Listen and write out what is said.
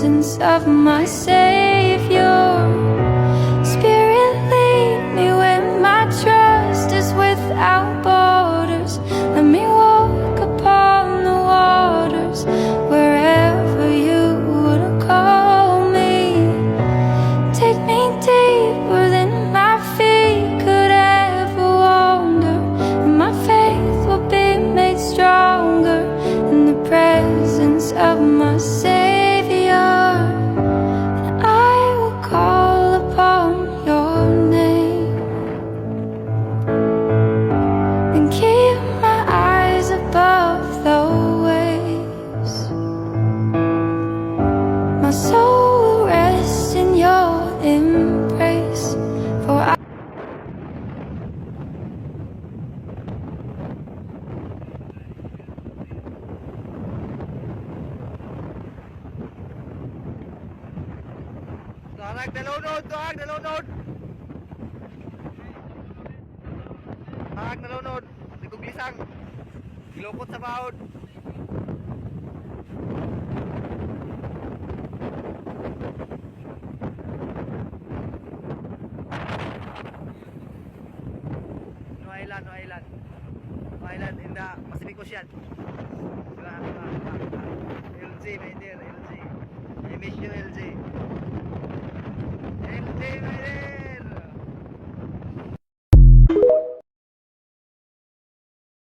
presence of my Savior. Spirit, lead me where my trust is without borders. Let me walk upon the waters wherever you would call me. Take me deeper than my feet could ever wander, and my faith will be made stronger in the presence of my Savior. And I will call upon your name and keep my eyes above the waves. My soul will rest in your embrace, for I Tuareg, nalunod! Tuareg, nalunod! Tuareg, nalunod! Di ko glisang! Gilukot sa baod! No island, no island. No island in the Pacific Ocean.